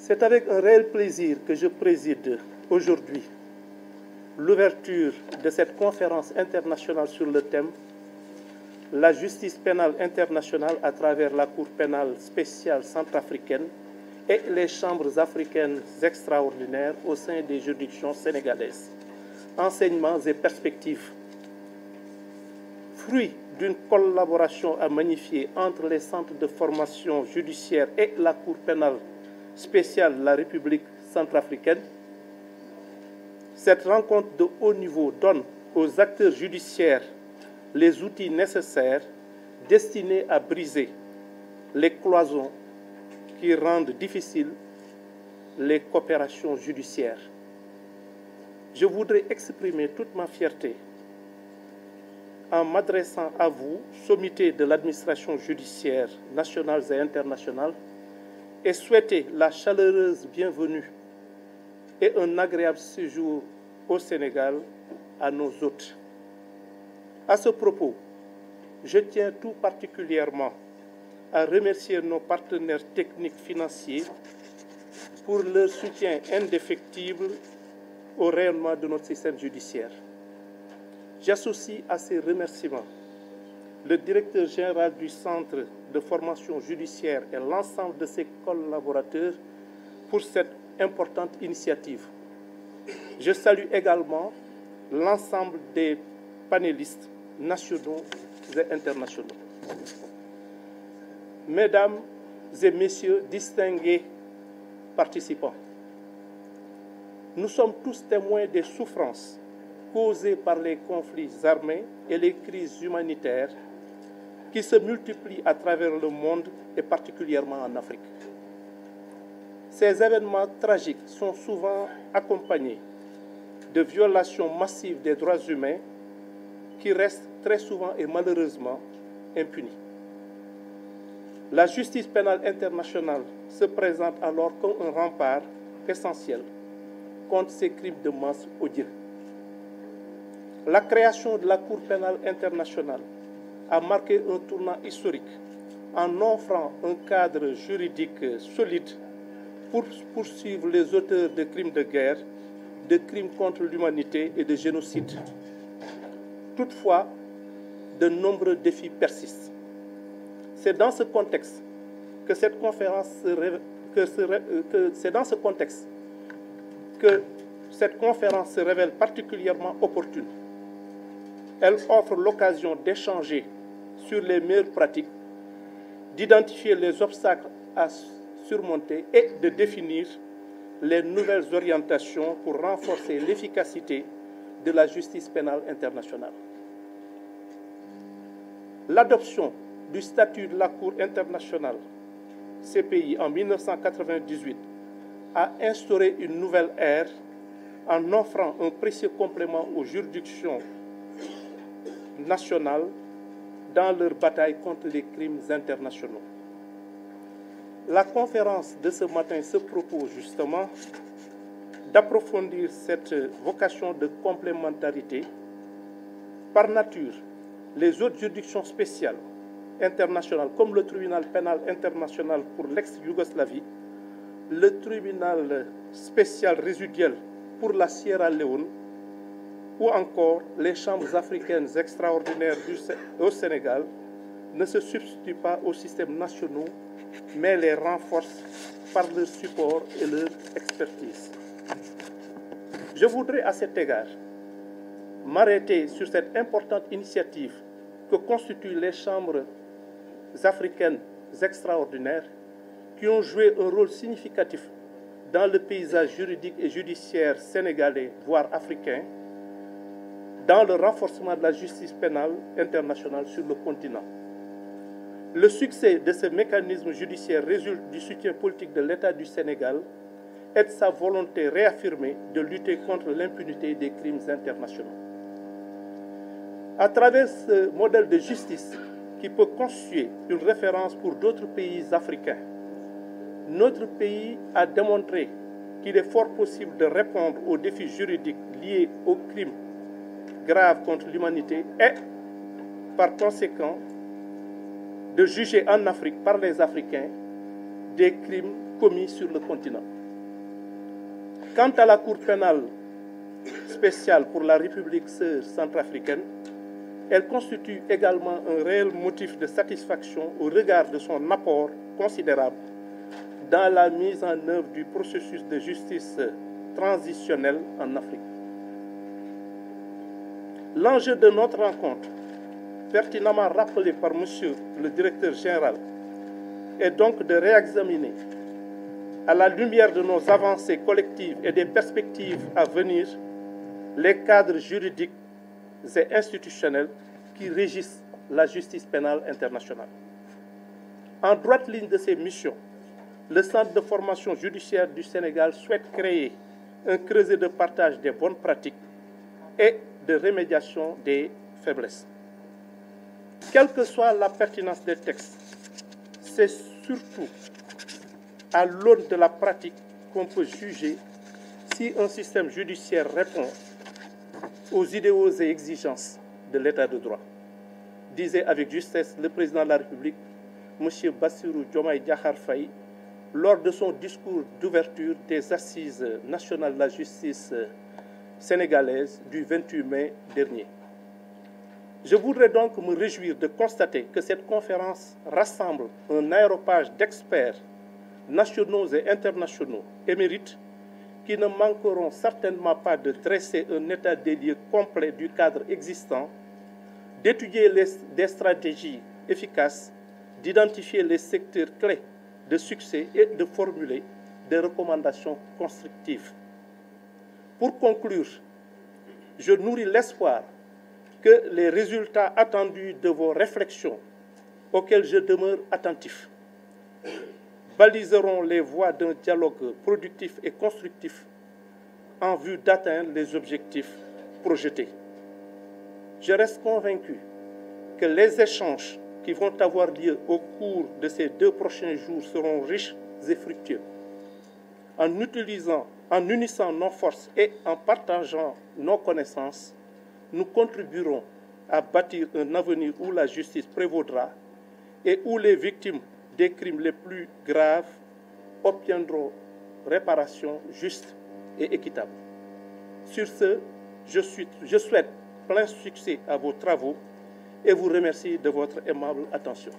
C'est avec un réel plaisir que je préside aujourd'hui l'ouverture de cette conférence internationale sur le thème « La justice pénale internationale à travers la Cour pénale spéciale centrafricaine et les chambres africaines extraordinaires au sein des juridictions sénégalaises. Enseignements et perspectives ». Fruit d'une collaboration à magnifier entre les centres de formation judiciaire et la Cour pénale spéciale de la République centrafricaine, cette rencontre de haut niveau donne aux acteurs judiciaires les outils nécessaires destinés à briser les cloisons qui rendent difficiles les coopérations judiciaires. Je voudrais exprimer toute ma fierté en m'adressant à vous, sommité de l'administration judiciaire nationale et internationale, et souhaiter la chaleureuse bienvenue et un agréable séjour au Sénégal à nos hôtes. À ce propos, je tiens tout particulièrement à remercier nos partenaires techniques financiers pour leur soutien indéfectible au rayonnement de notre système judiciaire. J'associe à ces remerciements le directeur général du Centre de formation judiciaire et l'ensemble de ses collaborateurs pour cette importante initiative. Je salue également l'ensemble des panélistes nationaux et internationaux. Mesdames et messieurs, distingués participants, nous sommes tous témoins des souffrances causées par les conflits armés et les crises humanitaires qui se multiplient à travers le monde et particulièrement en Afrique. Ces événements tragiques sont souvent accompagnés de violations massives des droits humains qui restent très souvent et malheureusement impunies. La justice pénale internationale se présente alors comme un rempart essentiel contre ces crimes de masse odieux. La création de la Cour pénale internationale a marqué un tournant historique en offrant un cadre juridique solide pour poursuivre les auteurs de crimes de guerre, de crimes contre l'humanité et de génocide. Toutefois, de nombreux défis persistent. C'est dans ce contexte que cette conférence se révèle particulièrement opportune. Elle offre l'occasion d'échanger sur les meilleures pratiques, d'identifier les obstacles à surmonter et de définir les nouvelles orientations pour renforcer l'efficacité de la justice pénale internationale. L'adoption du statut de la Cour internationale, CPI, en 1998 a instauré une nouvelle ère en offrant un précieux complément aux juridictions nationales dans leur bataille contre les crimes internationaux. La conférence de ce matin se propose justement d'approfondir cette vocation de complémentarité. Par nature, les autres juridictions spéciales internationales, comme le tribunal pénal international pour l'ex-Yougoslavie, le tribunal spécial résiduel pour la Sierra Leone, ou encore les chambres africaines extraordinaires au Sénégal, ne se substituent pas aux systèmes nationaux, mais les renforcent par leur support et leur expertise. Je voudrais à cet égard m'arrêter sur cette importante initiative que constituent les chambres africaines extraordinaires qui ont joué un rôle significatif dans le paysage juridique et judiciaire sénégalais, voire africain, dans le renforcement de la justice pénale internationale sur le continent. Le succès de ce mécanisme judiciaire résulte du soutien politique de l'État du Sénégal et de sa volonté réaffirmée de lutter contre l'impunité des crimes internationaux. À travers ce modèle de justice qui peut constituer une référence pour d'autres pays africains, notre pays a démontré qu'il est fort possible de répondre aux défis juridiques liés aux crimes graves contre l'humanité et, par conséquent, de juger en Afrique par les Africains des crimes commis sur le continent. Quant à la Cour pénale spéciale pour la République centrafricaine, elle constitue également un réel motif de satisfaction au regard de son apport considérable dans la mise en œuvre du processus de justice transitionnelle en Afrique. L'enjeu de notre rencontre, pertinemment rappelé par M. le directeur général, est donc de réexaminer, à la lumière de nos avancées collectives et des perspectives à venir, les cadres juridiques et institutionnels qui régissent la justice pénale internationale. En droite ligne de ces missions, le Centre de formation judiciaire du Sénégal souhaite créer un creuset de partage des bonnes pratiques et de remédiation des faiblesses. Quelle que soit la pertinence des textes, c'est surtout à l'aune de la pratique qu'on peut juger si un système judiciaire répond aux idéaux et exigences de l'état de droit. Disait avec justesse le président de la République, M. Bassirou Diomaye Diakhar Faye, lors de son discours d'ouverture des Assises nationales de la justice sénégalaise du 28 mai dernier. Je voudrais donc me réjouir de constater que cette conférence rassemble un aéropage d'experts nationaux et internationaux émérites qui ne manqueront certainement pas de dresser un état des lieux complet du cadre existant, d'étudier des stratégies efficaces, d'identifier les secteurs clés de succès et de formuler des recommandations constructives. Pour conclure, je nourris l'espoir que les résultats attendus de vos réflexions, auxquelles je demeure attentif, baliseront les voies d'un dialogue productif et constructif en vue d'atteindre les objectifs projetés. Je reste convaincu que les échanges qui vont avoir lieu au cours de ces 2 prochains jours seront riches et fructueux. En unissant nos forces et en partageant nos connaissances, nous contribuerons à bâtir un avenir où la justice prévaudra et où les victimes des crimes les plus graves obtiendront réparation juste et équitable. Sur ce, je souhaite plein succès à vos travaux et vous remercie de votre aimable attention.